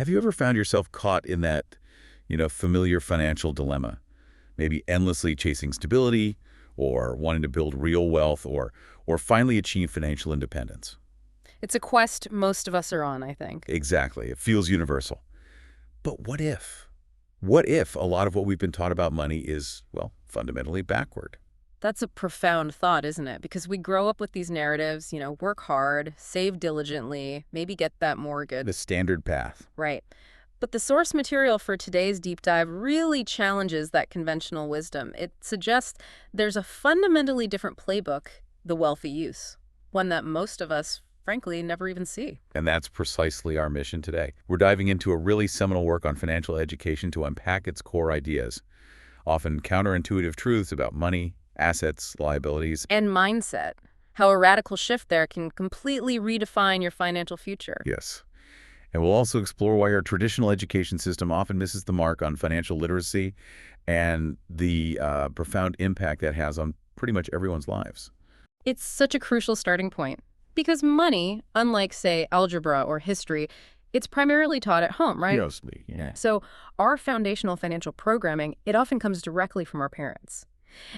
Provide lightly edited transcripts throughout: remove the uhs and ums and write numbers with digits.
Have you ever found yourself caught in that, familiar financial dilemma? Maybe endlessly chasing stability or wanting to build real wealth or finally achieve financial independence. It's a quest most of us are on, I think. Exactly. It feels universal. But what if? What if a lot of what we've been taught about money is, well, fundamentally backward? That's a profound thought, isn't it? Because we grow up with these narratives, work hard, save diligently, maybe get that The mortgage. standard path. Right. But the source material for today's deep dive really challenges that conventional wisdom. It suggests there's a fundamentally different playbook, the wealthy use, one that most of us, frankly, never even see. And that's precisely our mission today. We're diving into a really seminal work on financial education to unpack its core ideas, often counterintuitive truths about money, assets, liabilities. And mindset, how a radical shift there can completely redefine your financial future. Yes. And we'll also explore why our traditional education system often misses the mark on financial literacy and the profound impact that has on pretty much everyone's lives. It's such a crucial starting point. Because money, unlike, say, algebra or history, it's primarily taught at home, right? Mostly, yeah. So our foundational financial programming, it often comes directly from our parents.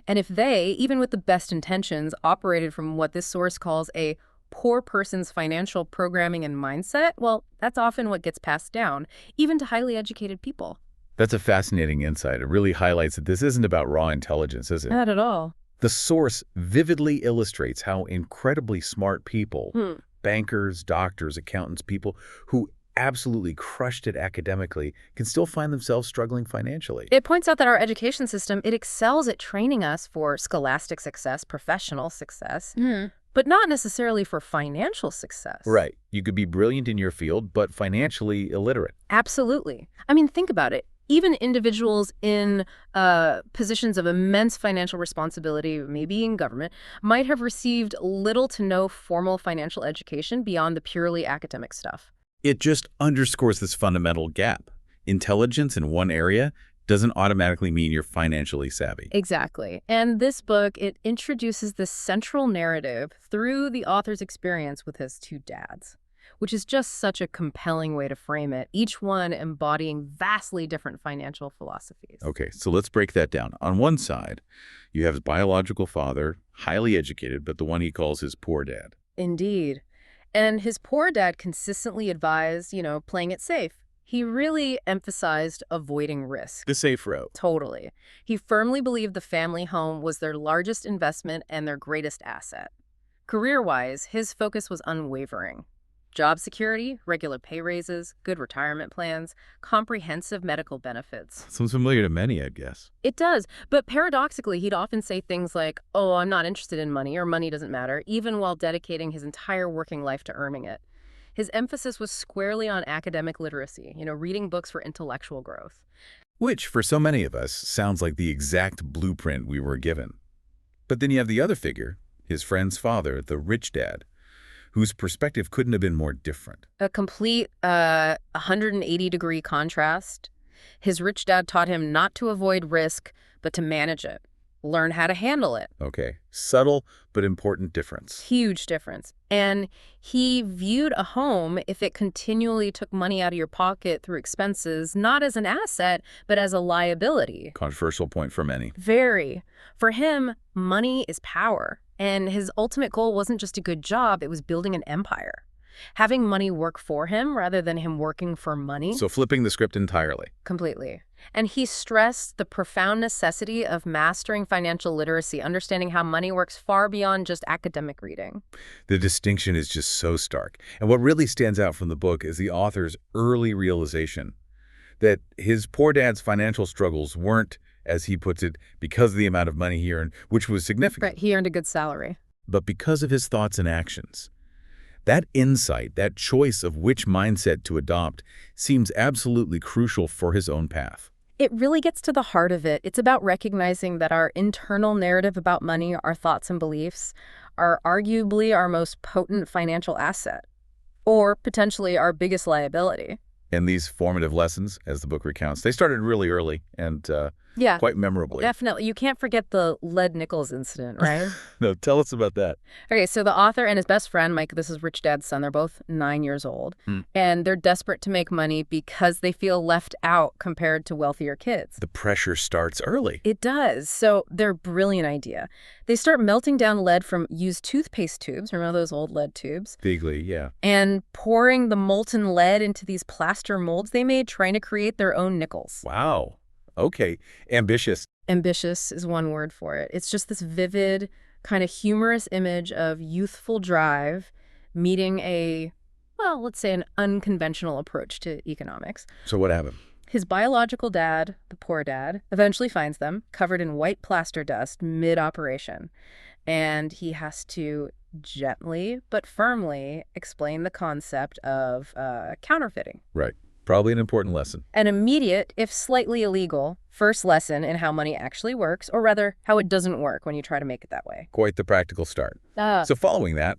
And if they, even with the best intentions, operated from what this source calls a poor person's financial programming and mindset, well, that's often what gets passed down, even to highly educated people. That's a fascinating insight. It really highlights that this isn't about raw intelligence, is it? Not at all. The source vividly illustrates how incredibly smart people, bankers, doctors, accountants, people who absolutely crushed it academically can still find themselves struggling financially. It points out that our education system, it excels at training us for scholastic success, professional success, but not necessarily for financial success. Right. You could be brilliant in your field, but financially illiterate. Absolutely. I mean, think about it. Even individuals in positions of immense financial responsibility, maybe in government, might have received little to no formal financial education beyond the purely academic stuff. It just underscores this fundamental gap. Intelligence in one area doesn't automatically mean you're financially savvy. Exactly. And this book, it introduces this central narrative through the author's experience with his two dads, which is just such a compelling way to frame it, each one embodying vastly different financial philosophies. Okay, so let's break that down. On one side, you have his biological father, highly educated, but the one he calls his poor dad. Indeed. And his poor dad consistently advised, playing it safe. He really emphasized avoiding risk. The safe route. Totally. He firmly believed the family home was their largest investment and their greatest asset. Career-wise, his focus was unwavering. Job security, regular pay raises, good retirement plans, comprehensive medical benefits. Sounds familiar to many, I'd guess. It does, but paradoxically, he'd often say things like, oh, I'm not interested in money, or money doesn't matter, even while dedicating his entire working life to earning it. His emphasis was squarely on academic literacy, reading books for intellectual growth. Which, for so many of us, sounds like the exact blueprint we were given. But then you have the other figure, his friend's father, the rich dad, whose perspective couldn't have been more different. A complete 180-degree contrast. His rich dad taught him not to avoid risk, but to manage it, learn how to handle it. Okay, subtle but important difference. Huge difference. And he viewed a home, if it continually took money out of your pocket through expenses, not as an asset, but as a liability. Controversial point for many. Very. For him, money is power. And his ultimate goal wasn't just a good job, it was building an empire. Having money work for him rather than him working for money. So flipping the script entirely. Completely. And he stressed the profound necessity of mastering financial literacy, understanding how money works far beyond just academic reading. The distinction is just so stark. And what really stands out from the book is the author's early realization that his poor dad's financial struggles weren't, as he puts it, because of the amount of money he earned, which was significant. Right, he earned a good salary. But because of his thoughts and actions. That insight, that choice of which mindset to adopt, seems absolutely crucial for his own path. It really gets to the heart of it. It's about recognizing that our internal narrative about money, our thoughts and beliefs, are arguably our most potent financial asset, or potentially our biggest liability. And these formative lessons, as the book recounts, they started really early and Yeah, quite memorably. definitely. You can't forget the lead nickels incident, right? No, tell us about that. Okay, so the author and his best friend, Mike, this is Rich Dad's son, they're both 9 years old, and they're desperate to make money because they feel left out compared to wealthier kids. The pressure starts early. It does. So their brilliant idea. They start melting down lead from used toothpaste tubes, remember those old lead tubes? Vaguely, yeah. And pouring the molten lead into these plaster molds they made, trying to create their own nickels. Wow. Okay. Ambitious. Ambitious is one word for it. It's just this vivid, kind of humorous image of youthful drive meeting a, well, let's say an unconventional approach to economics. So what happened? His biological dad, the poor dad, eventually finds them covered in white plaster dust mid-operation. And he has to gently but firmly explain the concept of counterfeiting. Right. Probably an important lesson. An immediate, if slightly illegal, first lesson in how money actually works, or rather, how it doesn't work when you try to make it that way. Quite the practical start. So following that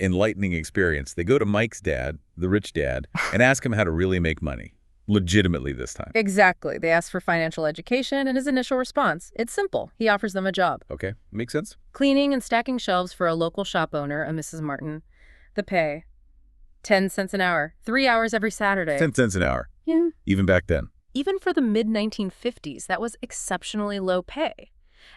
enlightening experience, they go to Mike's dad, the rich dad, and ask him how to really make money. Legitimately this time. Exactly. They ask for financial education, and his initial response, it's simple. He offers them a job. Okay. Makes sense? Cleaning and stacking shelves for a local shop owner, a Mrs. Martin. The pay, 10 cents an hour, 3 hours every Saturday. 10 cents an hour. Yeah. Even back then. Even for the mid-1950s, that was exceptionally low pay.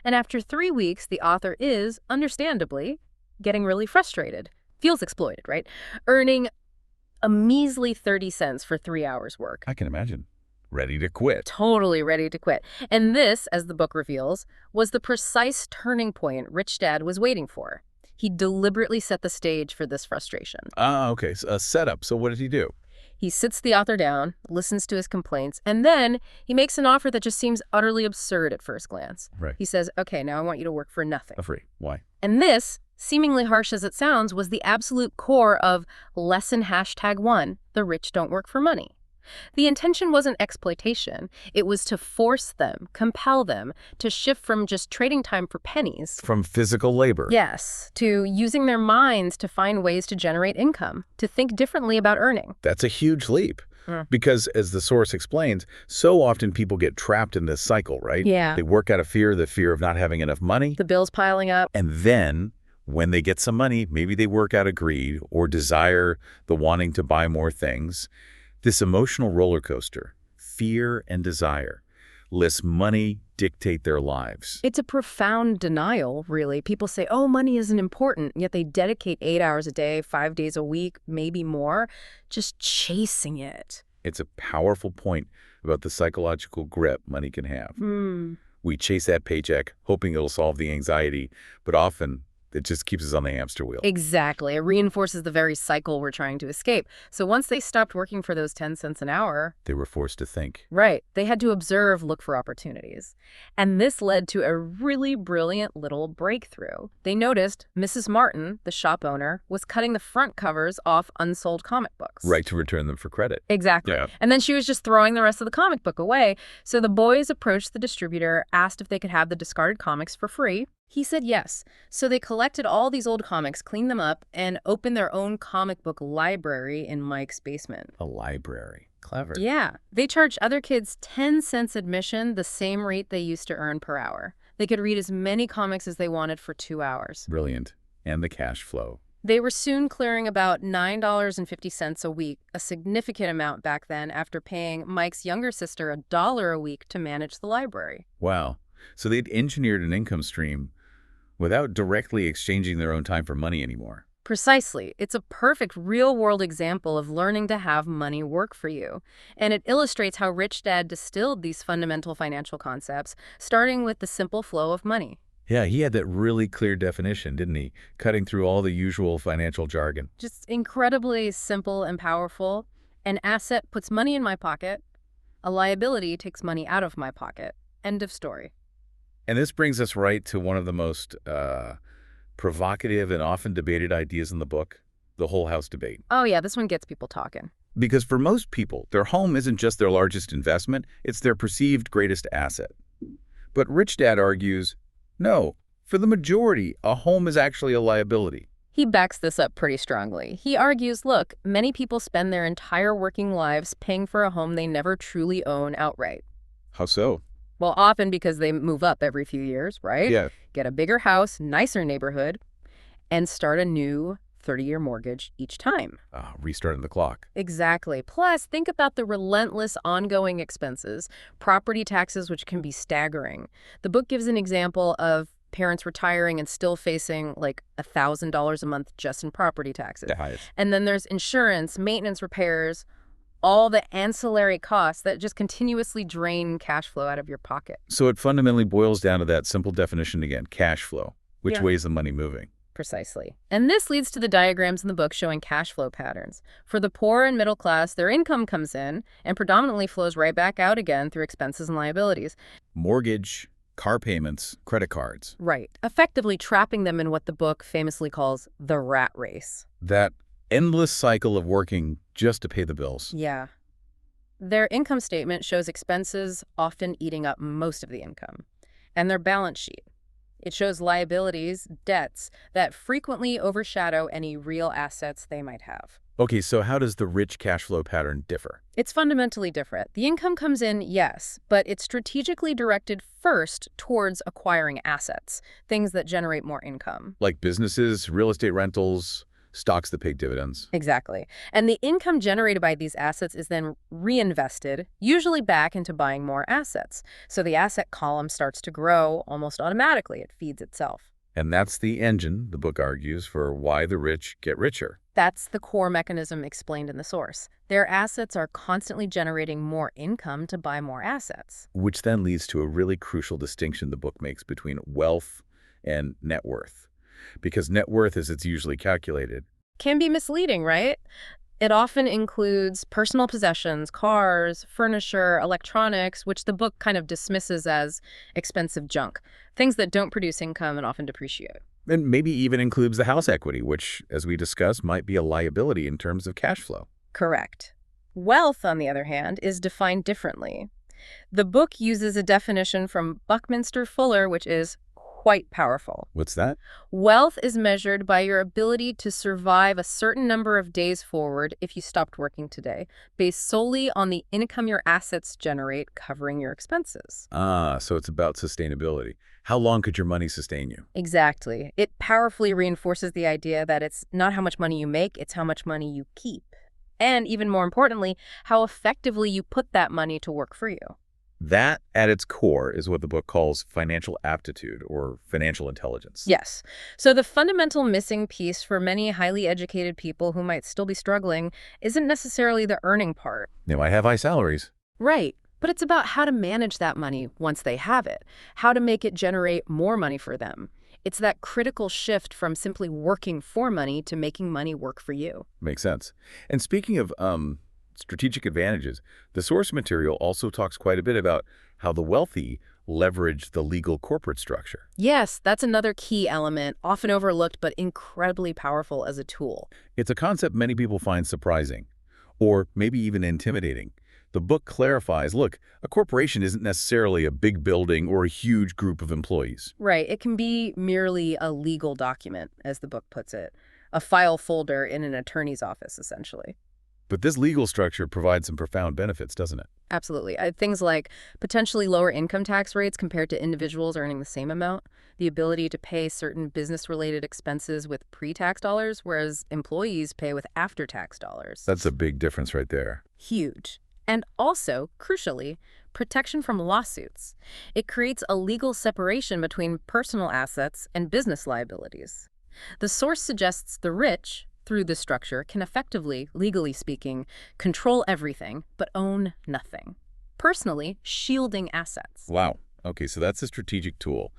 And after 3 weeks, the author is, understandably, getting really frustrated. Feels exploited, right? Earning a measly 30 cents for 3 hours work. I can imagine. Ready to quit. Totally ready to quit. And this, as the book reveals, was the precise turning point Rich Dad was waiting for. He deliberately set the stage for this frustration. Okay. So a setup. So what did he do? He sits the author down, listens to his complaints, and then he makes an offer that just seems utterly absurd at first glance. Right. He says, okay, now I want you to work for nothing. Free. Why? And this, seemingly harsh as it sounds, was the absolute core of lesson #1, the rich don't work for money. The intention wasn't exploitation. It was to force them, compel them, to shift from just trading time for pennies. From physical labor. Yes, to using their minds to find ways to generate income, to think differently about earning. That's a huge leap. Because, as the source explains, so often people get trapped in this cycle, right? Yeah. They work out of fear, the fear of not having enough money. The bills piling up. And then, when they get some money, maybe they work out of greed or desire the wanting to buy more things. This emotional roller coaster, fear and desire, lets money dictate their lives. It's a profound denial, really. People say, oh, money isn't important, yet they dedicate 8 hours a day, 5 days a week, maybe more, just chasing it. It's a powerful point about the psychological grip money can have. We chase that paycheck, hoping it'll solve the anxiety, but often it just keeps us on the hamster wheel. Exactly. It reinforces the very cycle we're trying to escape. So once they stopped working for those 10 cents an hour, They were forced to think. right, they had to observe, look for opportunities. And this led to a really brilliant little breakthrough. They noticed Mrs. Martin, the shop owner, was cutting the front covers off unsold comic books. Right, to return them for credit. Exactly. Yeah. And then she was just throwing the rest of the comic book away. So the boys approached the distributor, asked if they could have the discarded comics for free. He said yes. So they collected all these old comics, cleaned them up, and opened their own comic book library in Mike's basement. A library. Clever. Yeah. They charged other kids 10 cents admission, the same rate they used to earn per hour. They could read as many comics as they wanted for 2 hours. Brilliant. And the cash flow. They were soon clearing about $9.50 a week, a significant amount back then after paying Mike's younger sister $1 a week to manage the library. Wow. So they'd engineered an income stream without directly exchanging their own time for money anymore. Precisely. It's a perfect real-world example of learning to have money work for you. And it illustrates how Rich Dad distilled these fundamental financial concepts, starting with the simple flow of money. Yeah, he had that really clear definition, didn't he? Cutting through all the usual financial jargon. Just incredibly simple and powerful. An asset puts money in my pocket. A liability takes money out of my pocket. End of story. And this brings us right to one of the most provocative and often debated ideas in the book, the whole house debate. Oh yeah, this one gets people talking. Because for most people, their home isn't just their largest investment, it's their perceived greatest asset. But Rich Dad argues, no, for the majority, a home is actually a liability. He backs this up pretty strongly. He argues, look, many people spend their entire working lives paying for a home they never truly own outright. How so? Well, often because they move up every few years, right? Yeah. Get a bigger house, nicer neighborhood, and start a new 30-year mortgage each time. Restarting the clock. Exactly. Plus, think about the relentless ongoing expenses, property taxes, which can be staggering. The book gives an example of parents retiring and still facing like $1,000 a month just in property taxes. The highest. And then there's insurance, maintenance, repairs, all the ancillary costs that just continuously drain cash flow out of your pocket. So it fundamentally boils down to that simple definition again, cash flow. Which Yeah. way is the money moving? Precisely. And this leads to the diagrams in the book showing cash flow patterns. For the poor and middle class, their income comes in and predominantly flows right back out again through expenses and liabilities. Mortgage, car payments, credit cards. Right. Effectively trapping them in what the book famously calls the rat race. That endless cycle of working just to pay the bills. Yeah. Their income statement shows expenses often eating up most of the income. And their balance sheet. It shows liabilities, debts, that frequently overshadow any real assets they might have. Okay, so how does the rich cash flow pattern differ? It's fundamentally different. The income comes in, yes, but it's strategically directed first towards acquiring assets, things that generate more income. Like businesses, real estate rentals, stocks that pay dividends. Exactly. And the income generated by these assets is then reinvested, usually back into buying more assets. So the asset column starts to grow almost automatically. It feeds itself. And that's the engine, the book argues, for why the rich get richer. That's the core mechanism explained in the source. Their assets are constantly generating more income to buy more assets. Which then leads to a really crucial distinction the book makes between wealth and net worth. Because net worth, as it's usually calculated, Can be misleading, right? It often includes personal possessions, cars, furniture, electronics, which the book kind of dismisses as expensive junk, things that don't produce income and often depreciate. and maybe even includes the house equity, which, as we discussed, might be a liability in terms of cash flow. Correct. Wealth, on the other hand, is defined differently. The book uses a definition from Buckminster Fuller, which is quite powerful. What's that? Wealth is measured by your ability to survive a certain number of days forward if you stopped working today, based solely on the income your assets generate covering your expenses. So it's about sustainability. How long could your money sustain you? Exactly. It powerfully reinforces the idea that it's not how much money you make, it's how much money you keep. And even more importantly, how effectively you put that money to work for you. That, at its core, is what the book calls financial aptitude or financial intelligence. Yes. So the fundamental missing piece for many highly educated people who might still be struggling isn't necessarily the earning part. They might have high salaries. Right. But it's about how to manage that money once they have it, how to make it generate more money for them. It's that critical shift from simply working for money to making money work for you. Makes sense. And speaking of strategic advantages, the source material also talks quite a bit about how the wealthy leverage the legal corporate structure. Yes, that's another key element, often overlooked but incredibly powerful as a tool. It's a concept many people find surprising, or maybe even intimidating. The book clarifies, look, a corporation isn't necessarily a big building or a huge group of employees. Right. It can be merely a legal document, as the book puts it, a file folder in an attorney's office, essentially. But this legal structure provides some profound benefits, doesn't it? Absolutely. Things like potentially lower income tax rates compared to individuals earning the same amount, the ability to pay certain business-related expenses with pre-tax dollars, whereas employees pay with after-tax dollars. That's a big difference right there. Huge. And also, crucially, protection from lawsuits. It creates a legal separation between personal assets and business liabilities. The source suggests the rich, through this structure, can effectively, legally speaking, control everything but own nothing. Personally, shielding assets. Wow. Okay, so that's a strategic tool.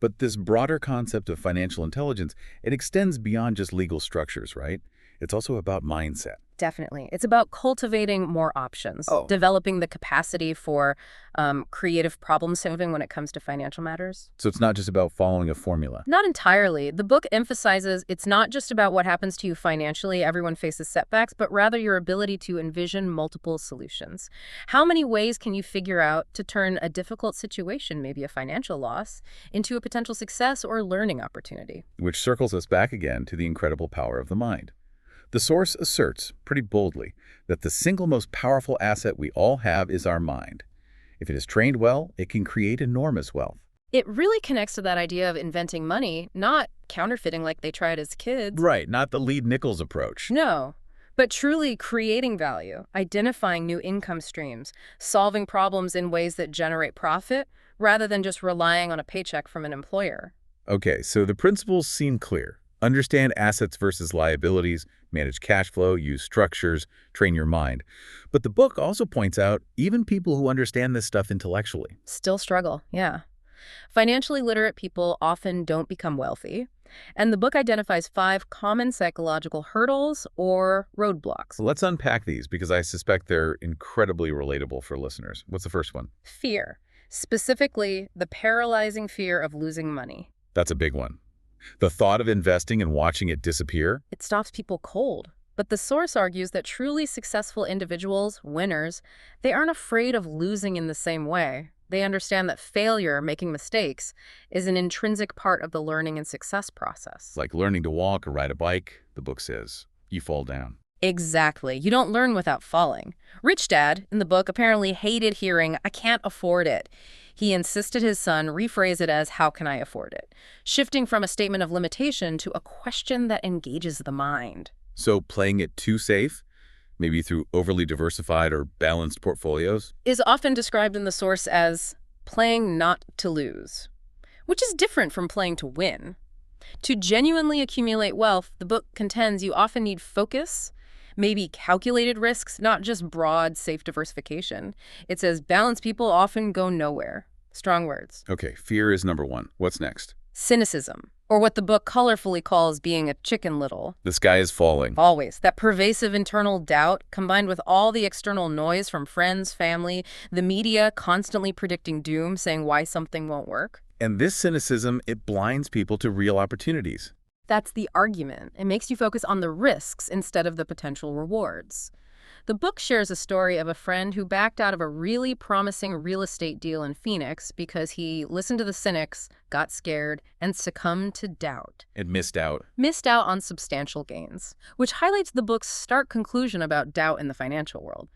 But this broader concept of financial intelligence, it extends beyond just legal structures, right? It's also about mindset. Definitely. It's about cultivating more options, Oh. developing the capacity for creative problem solving when it comes to financial matters. So it's not just about following a formula. Not entirely. The book emphasizes it's not just about what happens to you financially, everyone faces setbacks, but rather your ability to envision multiple solutions. How many ways can you figure out to turn a difficult situation, maybe a financial loss, into a potential success or learning opportunity? Which circles us back again to the incredible power of the mind. The source asserts, pretty boldly, that the single most powerful asset we all have is our mind. If it is trained well, it can create enormous wealth. It really connects to that idea of inventing money, not counterfeiting like they tried as kids. Right, not the Lead Nichols approach. No, but truly creating value, identifying new income streams, solving problems in ways that generate profit, rather than just relying on a paycheck from an employer. Okay, so the principles seem clear. Understand assets versus liabilities, manage cash flow, use structures, train your mind. But the book also points out even people who understand this stuff intellectually. Still struggle, yeah. Financially literate people often don't become wealthy, and the book identifies 5 common psychological hurdles or roadblocks. So let's unpack these because I suspect they're incredibly relatable for listeners. What's the first one? Fear, specifically the paralyzing fear of losing money. That's a big one. The thought of investing and watching it disappear? It stops people cold. But the source argues that truly successful individuals, winners, they aren't afraid of losing in the same way. They understand that failure, making mistakes, is an intrinsic part of the learning and success process. It's like learning to walk or ride a bike, the book says. You fall down. Exactly. You don't learn without falling. Rich Dad, in the book, apparently hated hearing, "I can't afford it." He insisted his son rephrase it as, "How can I afford it?" Shifting from a statement of limitation to a question that engages the mind. So playing it too safe, maybe through overly diversified or balanced portfolios? Is often described in the source as playing not to lose, which is different from playing to win. To genuinely accumulate wealth, the book contends you often need focus, maybe calculated risks, not just broad, safe diversification. It says balanced people often go nowhere. Strong words. Okay, fear is number one. What's next? Cynicism, or what the book colorfully calls being a chicken little. The sky is falling. Always. That pervasive internal doubt, combined with all the external noise from friends, family, the media constantly predicting doom, saying why something won't work. And this cynicism, it blinds people to real opportunities. That's the argument. It makes you focus on the risks instead of the potential rewards. The book shares a story of a friend who backed out of a really promising real estate deal in Phoenix because he listened to the cynics, got scared, and succumbed to doubt. It missed out. Missed out on substantial gains, which highlights the book's stark conclusion about doubt in the financial world.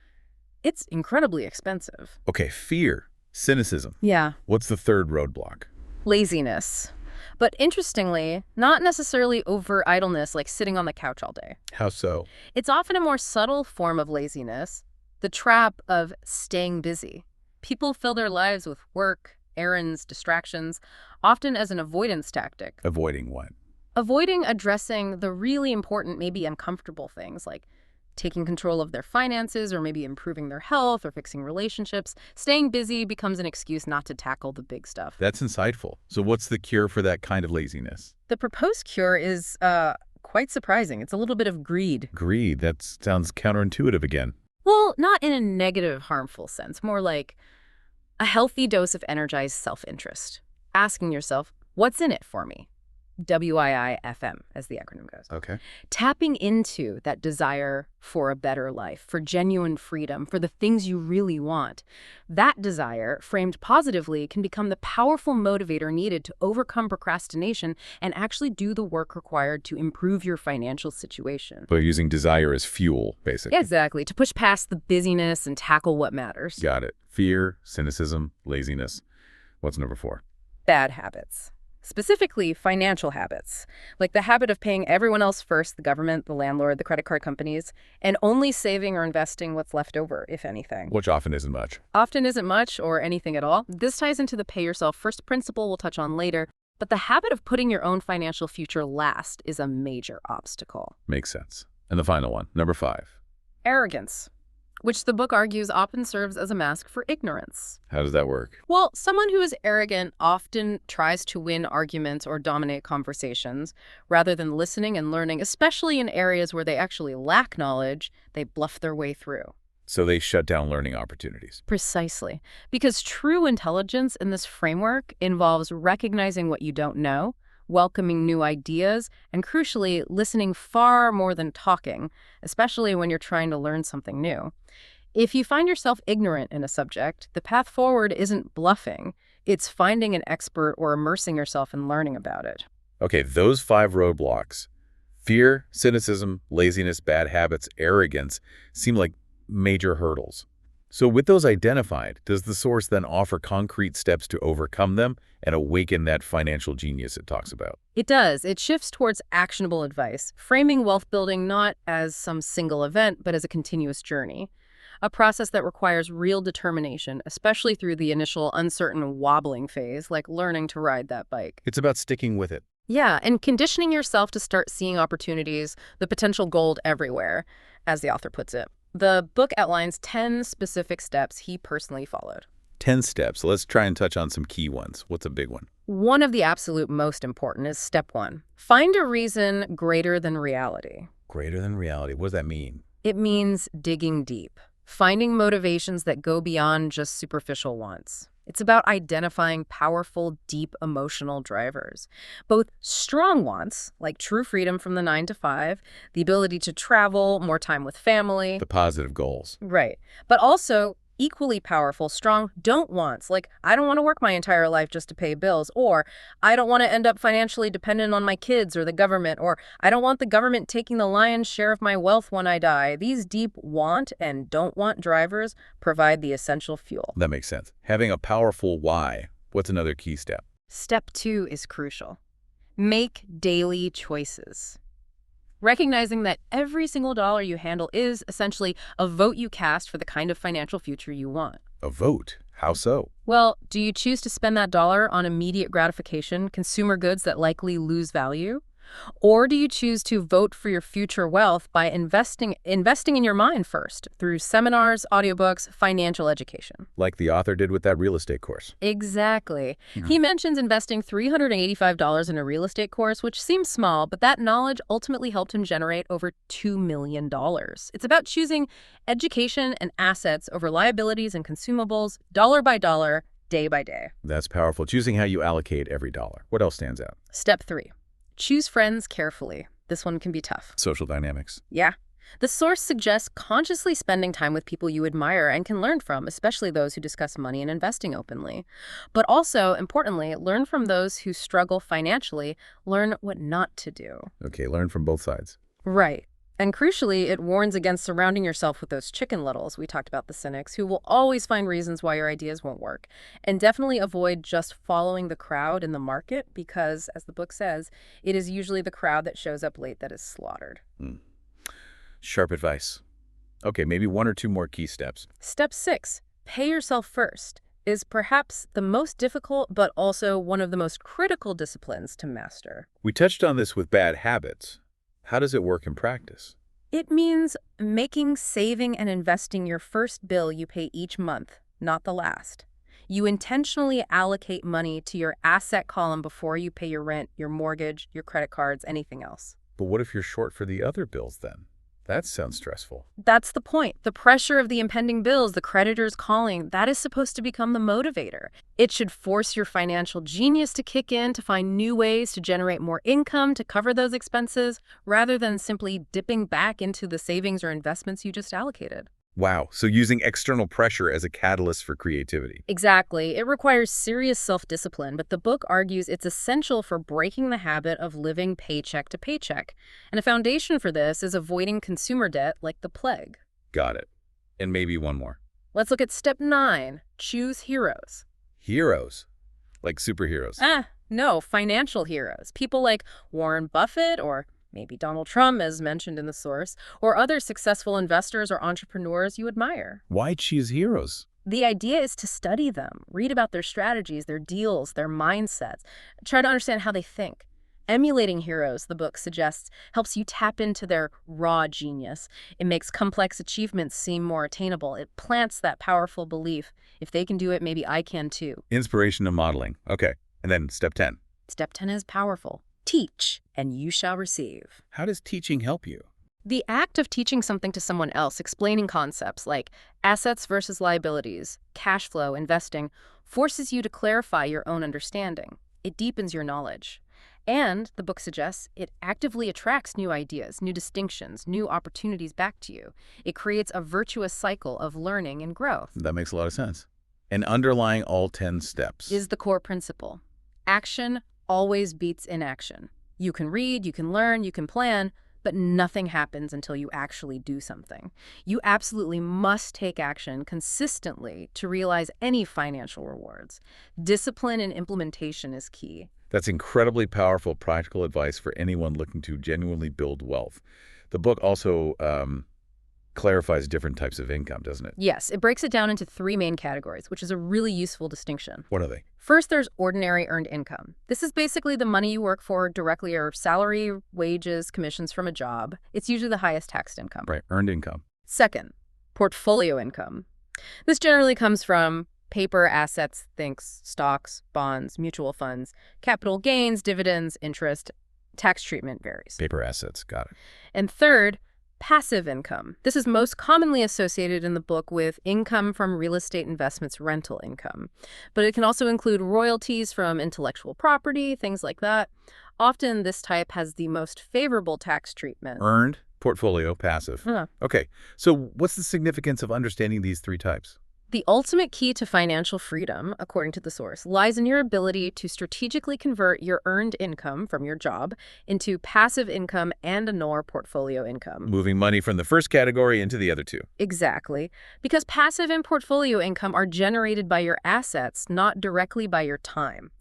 It's incredibly expensive. Okay, fear, cynicism. Yeah. What's the third roadblock? Laziness. But interestingly, not necessarily overt idleness like sitting on the couch all day. How so? It's often a more subtle form of laziness, the trap of staying busy. People fill their lives with work, errands, distractions, often as an avoidance tactic. Avoiding what? Avoiding addressing the really important, maybe uncomfortable things like taking control of their finances or maybe improving their health or fixing relationships. Staying busy becomes an excuse not to tackle the big stuff. That's insightful. So what's the cure for that kind of laziness? The proposed cure is quite surprising. It's a little bit of greed. Greed. That sounds counterintuitive again. Well, not in a negative, harmful sense, more like a healthy dose of energized self-interest. Asking yourself, what's in it for me? WIIFM, as the acronym goes. Okay. Tapping into that desire for a better life, for genuine freedom, for the things you really want. That desire, framed positively, can become the powerful motivator needed to overcome procrastination and actually do the work required to improve your financial situation. But using desire as fuel, basically. Exactly, to push past the busyness and tackle what matters. Got it. Fear, cynicism, laziness. What's number 4? Bad habits. Specifically, financial habits, like the habit of paying everyone else first, the government, the landlord, the credit card companies, and only saving or investing what's left over, if anything. Which often isn't much. Often isn't much or anything at all. This ties into the pay yourself first principle we'll touch on later, but the habit of putting your own financial future last is a major obstacle. Makes sense. And the final one, number 5. Arrogance. which the book argues often serves as a mask for ignorance. How does that work? Well, someone who is arrogant often tries to win arguments or dominate conversations rather than listening and learning, especially in areas where they actually lack knowledge. They bluff their way through. So they shut down learning opportunities. Precisely. Because true intelligence in this framework involves recognizing what you don't know, welcoming new ideas, and crucially, listening far more than talking, especially when you're trying to learn something new. If you find yourself ignorant in a subject, the path forward isn't bluffing. It's finding an expert or immersing yourself in learning about it. Okay, those 5 roadblocks, fear, cynicism, laziness, bad habits, arrogance, seem like major hurdles. So with those identified, does the source then offer concrete steps to overcome them and awaken that financial genius it talks about? It does. It shifts towards actionable advice, framing wealth building not as some single event, but as a continuous journey. A process that requires real determination, especially through the initial uncertain wobbling phase, like learning to ride that bike. It's about sticking with it. Yeah, and conditioning yourself to start seeing opportunities, the potential gold everywhere, as the author puts it. The book outlines 10 specific steps he personally followed. 10 steps. Let's try and touch on some key ones. What's a big one? One of the absolute most important is step 1. Find a reason greater than reality. Greater than reality. What does that mean? It means digging deep, finding motivations that go beyond just superficial wants. It's about identifying powerful, deep emotional drivers. Both strong wants, like true freedom from the 9 to 5, the ability to travel, more time with family. The positive goals. Right. But also equally powerful, strong don't wants, like I don't want to work my entire life just to pay bills, or I don't want to end up financially dependent on my kids or the government, or I don't want the government taking the lion's share of my wealth when I die. These deep want and don't want drivers provide the essential fuel. That makes sense. Having a powerful why. What's another key step? Step 2 is crucial. Make daily choices. Recognizing that every single dollar you handle is essentially a vote you cast for the kind of financial future you want. A vote. How so? Well, do you choose to spend that dollar on immediate gratification, consumer goods that likely lose value? Or do you choose to vote for your future wealth by investing in your mind first through seminars, audiobooks, financial education? Like the author did with that real estate course. Exactly. He mentions investing $385 in a real estate course, which seems small, but that knowledge ultimately helped him generate over $2 million. It's about choosing education and assets over liabilities and consumables, dollar by dollar, day by day. That's powerful. Choosing how you allocate every dollar. What else stands out? Step 3. Choose friends carefully. This one can be tough. Social dynamics. Yeah. The source suggests consciously spending time with people you admire and can learn from, especially those who discuss money and investing openly. But also, importantly, learn from those who struggle financially. Learn what not to do. Okay, learn from both sides. Right. And crucially, it warns against surrounding yourself with those chicken littles. We talked about the cynics who will always find reasons why your ideas won't work. And definitely avoid just following the crowd in the market because, as the book says, it is usually the crowd that shows up late that is slaughtered. Sharp advice. Okay, maybe 1 or 2 more key steps. Step 6, pay yourself first, is perhaps the most difficult but also one of the most critical disciplines to master. We touched on this with bad habits. How does it work in practice? It means making saving and investing your first bill you pay each month, not the last. You intentionally allocate money to your asset column before you pay your rent, your mortgage, your credit cards, anything else. But what if you're short for the other bills then? That sounds stressful. That's the point. The pressure of the impending bills, the creditors calling, that is supposed to become the motivator. It should force your financial genius to kick in to find new ways to generate more income to cover those expenses, rather than simply dipping back into the savings or investments you just allocated. Wow, so using external pressure as a catalyst for creativity. Exactly. It requires serious self-discipline, but the book argues it's essential for breaking the habit of living paycheck to paycheck. And a foundation for this is avoiding consumer debt like the plague. Got it. And maybe one more. Let's look at step 9, choose heroes. Heroes. Like superheroes. No, financial heroes. People like Warren Buffett or maybe Donald Trump, as mentioned in the source, or other successful investors or entrepreneurs you admire. Why choose heroes? The idea is to study them, read about their strategies, their deals, their mindsets, try to understand how they think. Emulating heroes, the book suggests, helps you tap into their raw genius. It makes complex achievements seem more attainable. It plants that powerful belief. If they can do it, maybe I can too. Inspiration and modeling. Okay. And then step 10. Step 10 is powerful. Teach, and you shall receive. How does teaching help you? The act of teaching something to someone else, explaining concepts like assets versus liabilities, cash flow, investing, forces you to clarify your own understanding. It deepens your knowledge. And, the book suggests, it actively attracts new ideas, new distinctions, new opportunities back to you. It creates a virtuous cycle of learning and growth. That makes a lot of sense. And underlying all 10 steps Is the core principle. Action always beats inaction. You can read, you can learn, you can plan, but nothing happens until you actually do something. You absolutely must take action consistently to realize any financial rewards. Discipline and implementation is key. That's incredibly powerful practical advice for anyone looking to genuinely build wealth. The book also clarifies different types of income, doesn't it? Yes, it breaks it down into 3 main categories, which is a really useful distinction. What are they? First, there's ordinary earned income. This is basically the money you work for directly, or salary, wages, commissions from a job. It's usually the highest taxed income. Right, earned income. Second, portfolio income. This generally comes from paper assets, think stocks, bonds, mutual funds, capital gains, dividends, interest. Tax treatment varies. Paper assets, got it. And third, passive income. This is most commonly associated in the book with income from real estate investments, rental income. But it can also include royalties from intellectual property, things like that. Often this type has the most favorable tax treatment. Earned, portfolio, passive. Huh. Okay, so what's the significance of understanding these 3 types? The ultimate key to financial freedom, according to the source, lies in your ability to strategically convert your earned income from your job into passive income and or portfolio income. Moving money from the first category into the other 2. Exactly. Because passive and portfolio income are generated by your assets, not directly by your time.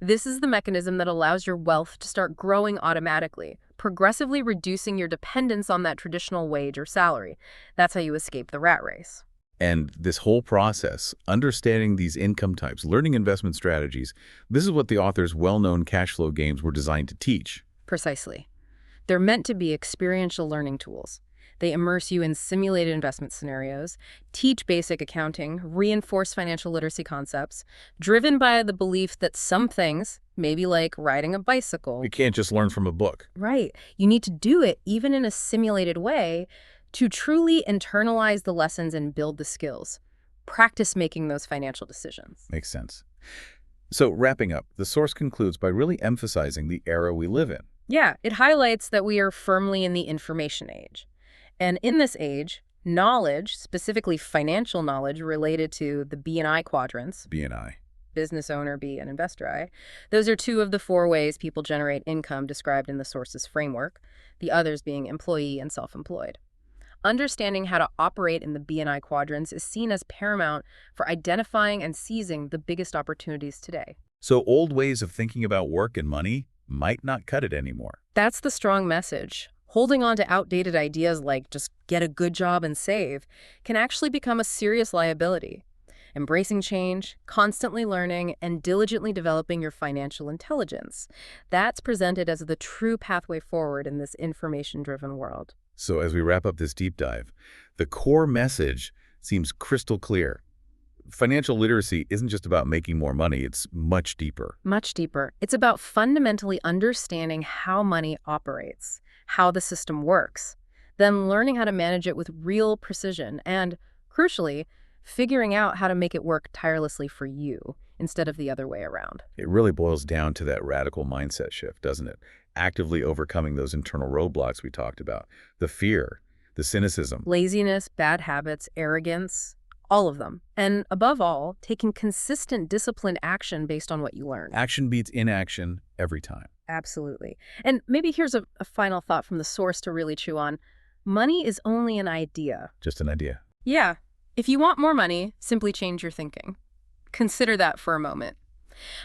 This is the mechanism that allows your wealth to start growing automatically, progressively reducing your dependence on that traditional wage or salary. That's how you escape the rat race. And this whole process, understanding these income types, learning investment strategies, this is what the author's well-known cash flow games were designed to teach. Precisely. They're meant to be experiential learning tools. They immerse you in simulated investment scenarios, teach basic accounting, reinforce financial literacy concepts, driven by the belief that some things, maybe like riding a bicycle. You can't just learn from a book. Right. You need to do it, even in a simulated way, to truly internalize the lessons and build the skills. Practice making those financial decisions. Makes sense. So wrapping up, the source concludes by really emphasizing the era we live in. Yeah, it highlights that we are firmly in the information age. And in this age, knowledge, specifically financial knowledge related to the B&I quadrants, B&I. business owner B and investor I, those are 2 of the 4 ways people generate income described in the source's framework, the others being employee and self-employed. Understanding how to operate in the B&I quadrants is seen as paramount for identifying and seizing the biggest opportunities today. So old ways of thinking about work and money might not cut it anymore. That's the strong message. Holding on to outdated ideas like just get a good job and save can actually become a serious liability. Embracing change, constantly learning, and diligently developing your financial intelligence. That's presented as the true pathway forward in this information-driven world. So as we wrap up this deep dive, the core message seems crystal clear. Financial literacy isn't just about making more money, it's much deeper. Much deeper. It's about fundamentally understanding how money operates, how the system works, then learning how to manage it with real precision and, crucially, figuring out how to make it work tirelessly for you instead of the other way around. It really boils down to that radical mindset shift, doesn't it? Actively overcoming those internal roadblocks we talked about, the fear, the cynicism. Laziness, bad habits, arrogance, all of them. And above all, taking consistent, disciplined action based on what you learn. Action beats inaction every time. Absolutely. And maybe here's a final thought from the source to really chew on. Money is only an idea. Just an idea. Yeah. If you want more money, simply change your thinking. Consider that for a moment.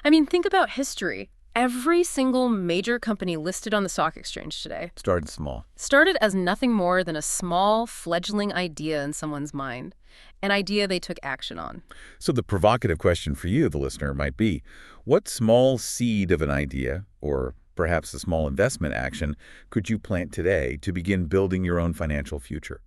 I mean, think about history. Every single major company listed on the stock exchange today Started small. started as nothing more than a small, fledgling idea in someone's mind, an idea they took action on. So the provocative question for you, the listener, might be, what small seed of an idea, or perhaps a small investment action, could you plant today to begin building your own financial future?